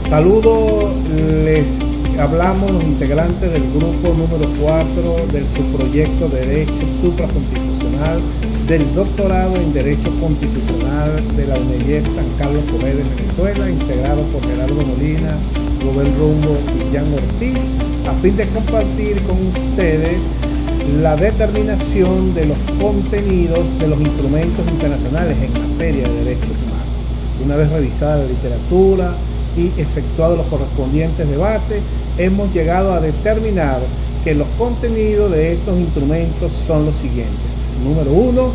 Saludos, les hablamos los integrantes del grupo número 4 del subproyecto de Derecho Supraconstitucional del doctorado en Derecho Constitucional de la UNEYES San Carlos Comer de Venezuela, integrado por Gerardo Molina, Rubén Rumbo y Jan Ortiz, a fin de compartir con ustedes la determinación de los contenidos de los instrumentos internacionales en materia de derechos humanos. Una vez revisada la literatura y efectuados los correspondientes debates, hemos llegado a determinar que los contenidos de estos instrumentos son los siguientes. Número 1,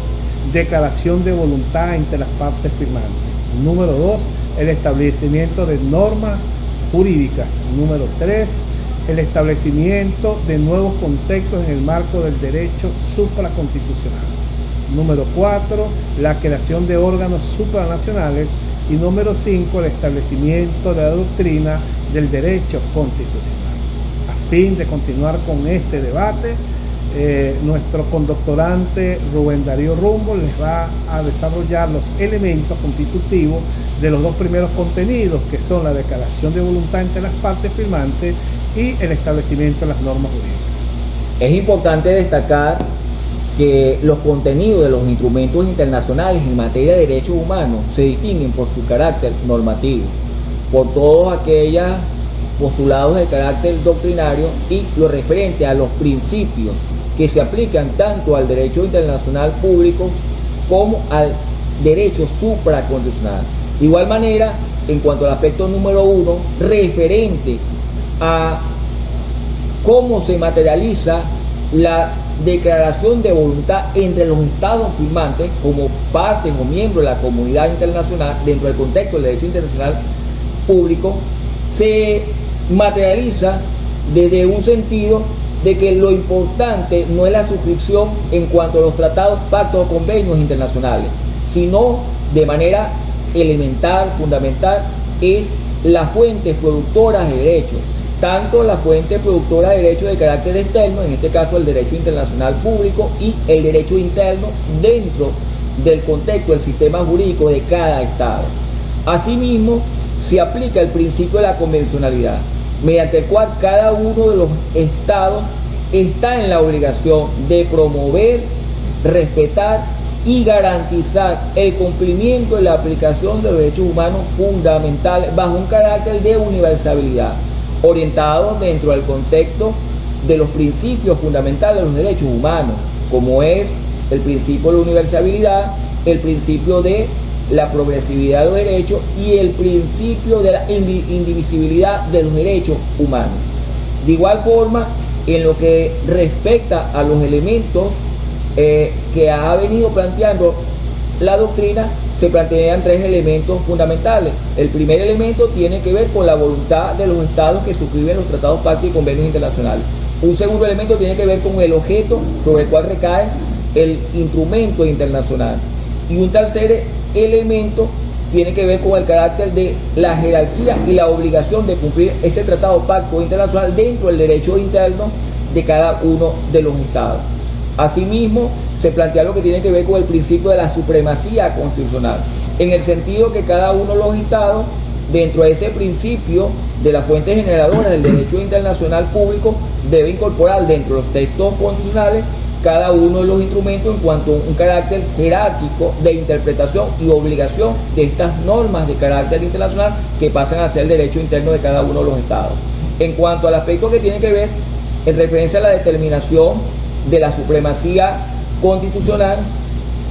declaración de voluntad entre las partes firmantes. Número 2, el establecimiento de normas jurídicas. Número 3, el establecimiento de nuevos conceptos en el marco del derecho supraconstitucional. Número 4, la creación de órganos supranacionales. Y número 5, el establecimiento de la doctrina del derecho constitucional. A fin de continuar con este debate, nuestro condoctorante Rubén Darío Rumbo les va a desarrollar los elementos constitutivos de los dos primeros contenidos, que son la declaración de voluntad entre las partes firmantes y el establecimiento de las normas jurídicas. Es importante destacar que los contenidos de los instrumentos internacionales en materia de derechos humanos se distinguen por su carácter normativo, por todos aquellos postulados de carácter doctrinario y lo referente a los principios que se aplican tanto al derecho internacional público como al derecho supraconstitucional. De igual manera, en cuanto al aspecto número 1, referente a cómo se materializa la declaración de voluntad entre los estados firmantes como partes o miembros de la comunidad internacional dentro del contexto del derecho internacional público, se materializa desde un sentido de que lo importante no es la suscripción en cuanto a los tratados, pactos o convenios internacionales, sino de manera elemental, fundamental, es las fuentes productoras de derechos, tanto las fuentes productoras de derechos de carácter externo, en este caso el derecho internacional público, y el derecho interno dentro del contexto del sistema jurídico de cada estado. Asimismo, se aplica el principio de la convencionalidad, mediante el cual cada uno de los estados está en la obligación de promover, respetar y garantizar el cumplimiento de la aplicación de los derechos humanos fundamentales bajo un carácter de universalidad, orientados dentro del contexto de los principios fundamentales de los derechos humanos, como es el principio de la universalidad, el principio de la progresividad de los derechos y el principio de la indivisibilidad de los derechos humanos. De igual forma, en lo que respecta a los elementos que ha venido planteando la doctrina, se plantean tres elementos fundamentales. El primer elemento tiene que ver con la voluntad de los estados que suscriben los tratados, pactos y convenios internacionales. Un segundo elemento tiene que ver con el objeto sobre el cual recae el instrumento internacional. Y un tercer elemento tiene que ver con el carácter de la jerarquía y la obligación de cumplir ese tratado, pacto internacional dentro del derecho interno de cada uno de los estados. Asimismo, se plantea lo que tiene que ver con el principio de la supremacía constitucional, en el sentido que cada uno de los estados, dentro de ese principio de las fuentes generadoras del derecho internacional público, debe incorporar dentro de los textos constitucionales cada uno de los instrumentos en cuanto a un carácter jerárquico de interpretación y obligación de estas normas de carácter internacional que pasan a ser el derecho interno de cada uno de los estados. En cuanto al aspecto que tiene que ver en referencia a la determinación de la supremacía constitucional,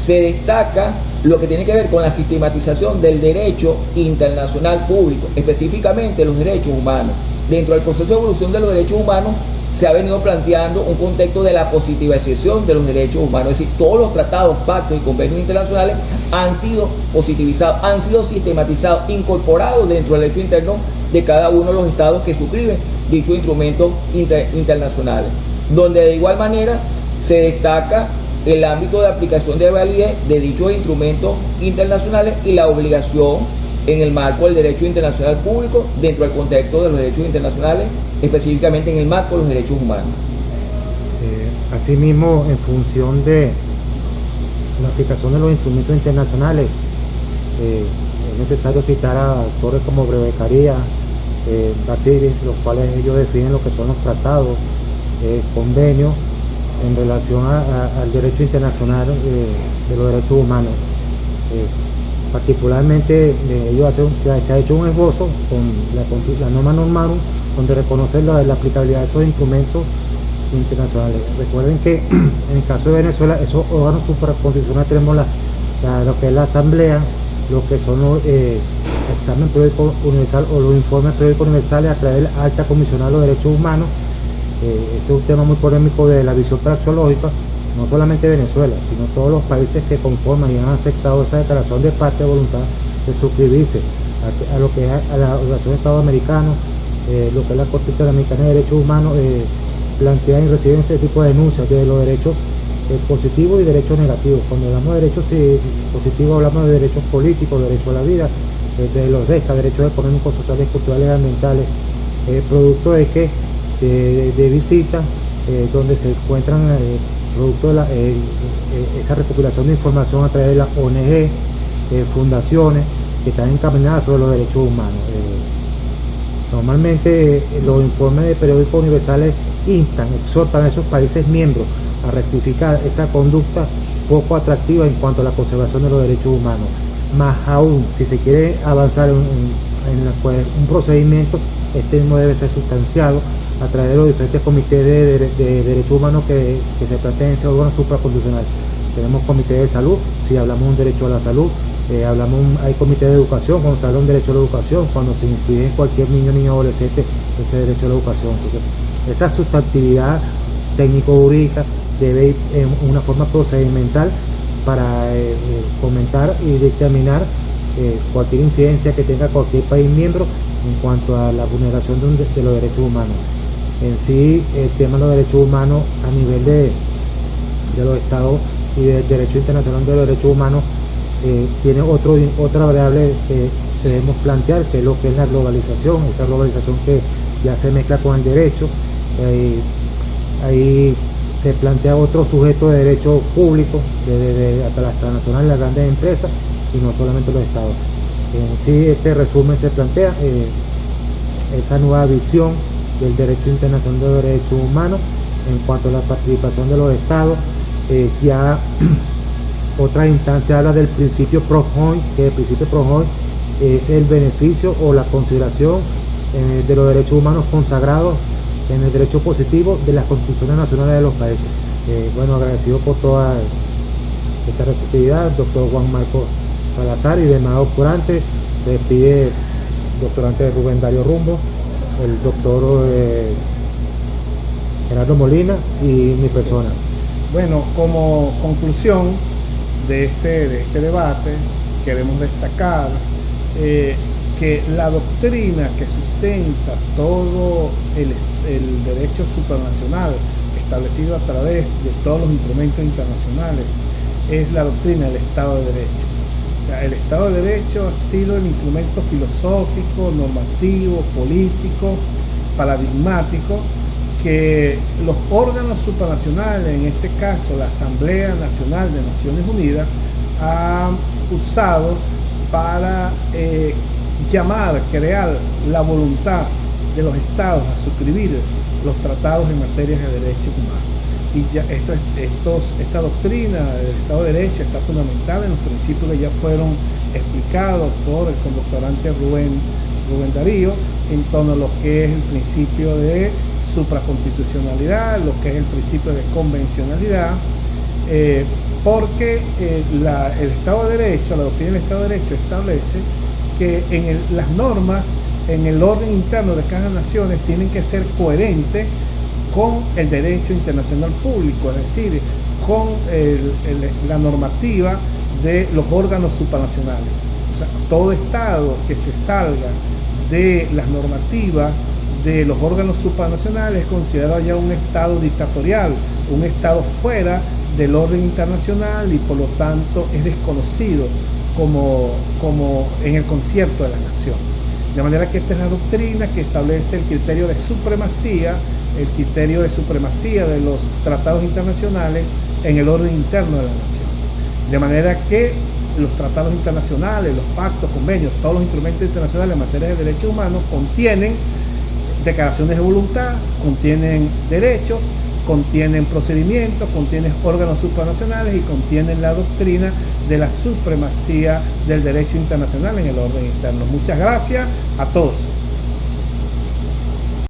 se destaca lo que tiene que ver con la sistematización del derecho internacional público, específicamente los derechos humanos. Dentro del proceso de evolución de los derechos humanos se ha venido planteando un contexto de la positivización de los derechos humanos, es decir, todos los tratados, pactos y convenios internacionales han sido positivizados, han sido sistematizados, incorporados dentro del derecho interno de cada uno de los estados que suscriben dichos instrumentos internacionales, donde de igual manera se destaca el ámbito de aplicación de validez de dichos instrumentos internacionales y la obligación en el marco del derecho internacional público dentro del contexto de los derechos internacionales, específicamente en el marco de los derechos humanos. Asimismo, en función de la aplicación de los instrumentos internacionales, es necesario citar a autores como Brebecaría, Basilis, los cuales ellos definen lo que son los tratados, convenios en relación al derecho internacional de los derechos humanos. Particularmente ellos se ha hecho un esbozo con la norma normarum, donde reconoce la aplicabilidad de esos instrumentos internacionales. Recuerden que en el caso de Venezuela, esos órganos supraconstitucionales tenemos lo que es la asamblea, lo que son los examen periódico universal o los informes periódicos universales a través de la alta comisionada de los derechos humanos. Ese es un tema muy polémico de la visión praxeológica, no solamente Venezuela, sino todos los países que conforman y han aceptado esa declaración de parte de voluntad de suscribirse a lo que es a la Organización de Estados Americanos, lo que es la Corte Interamericana de Derechos Humanos, plantean y reciben ese tipo de denuncias de los derechos positivos y derechos negativos. Cuando hablamos de derechos positivos, hablamos de derechos políticos, derecho a la vida, de los derechos económicos, sociales, culturales y ambientales, producto de que de visitas donde se encuentran producto de esa recopilación de información a través de las ONG, fundaciones que están encaminadas sobre los derechos humanos. Normalmente los informes de periódicos universales exhortan a esos países miembros a rectificar esa conducta poco atractiva en cuanto a la conservación de los derechos humanos. Más aún, si se quiere avanzar en un procedimiento, este mismo debe ser sustanciado a través de los diferentes comités de derechos humanos que se plantean en ese órgano supraconstitucional. Tenemos comité de salud, si hablamos de un derecho a la salud, hay comité de educación, cuando se habla de un derecho a la educación, cuando se inflige en cualquier niño o adolescente ese derecho a la educación. Entonces, esa sustantividad técnico-jurídica debe ir en una forma procedimental para comentar y determinar cualquier incidencia que tenga cualquier país miembro en cuanto a la vulneración de los derechos humanos. En sí, el tema de los derechos humanos a nivel de los estados y del derecho internacional de los derechos humanos tiene otra variable que se debemos plantear, que es lo que es la globalización, esa globalización que ya se mezcla con el derecho. Ahí se plantea otro sujeto de derecho público, hasta las transnacionales, las grandes empresas, y no solamente los estados. En sí, este resumen se plantea esa nueva visión del derecho internacional de los derechos humanos en cuanto a la participación de los estados. Ya otra instancia habla del principio PROJOIN, que el principio PROJOIN es el beneficio o la consideración de los derechos humanos consagrados en el derecho positivo de las constituciones nacionales de los países. Bueno, agradecido por toda esta receptividad, doctor Juan Marco Salazar y demás doctorantes. Se despide el doctorante Rubén Darío Rumbo, el doctor Gerardo Molina y mi persona. Bueno, como conclusión de este debate, queremos destacar que la doctrina que sustenta todo el derecho supranacional establecido a través de todos los instrumentos internacionales es la doctrina del Estado de Derecho. O sea, el Estado de Derecho ha sido el instrumento filosófico, normativo, político, paradigmático que los órganos supranacionales, en este caso la Asamblea Nacional de Naciones Unidas, han usado para crear la voluntad de los estados a suscribir los tratados en materia de derechos humanos. Y ya esta doctrina del Estado de Derecho está fundamentada en los principios que ya fueron explicados por el condoctorante Rubén Darío, en torno a lo que es el principio de supraconstitucionalidad, lo que es el principio de convencionalidad, porque el Estado de Derecho, la doctrina del Estado de Derecho establece que las normas en el orden interno de cada nación tienen que ser coherentes con el derecho internacional público, es decir, con la normativa de los órganos supranacionales. O sea, todo Estado que se salga de las normativas de los órganos supranacionales es considerado ya un Estado dictatorial, un Estado fuera del orden internacional y por lo tanto es desconocido como en el concierto de la nación. De manera que esta es la doctrina que establece el criterio de supremacía de los tratados internacionales en el orden interno de la nación. De manera que los tratados internacionales, los pactos, convenios, todos los instrumentos internacionales en materia de derechos humanos contienen declaraciones de voluntad, contienen derechos, contienen procedimientos, contienen órganos supranacionales y contienen la doctrina de la supremacía del derecho internacional en el orden interno. Muchas gracias a todos.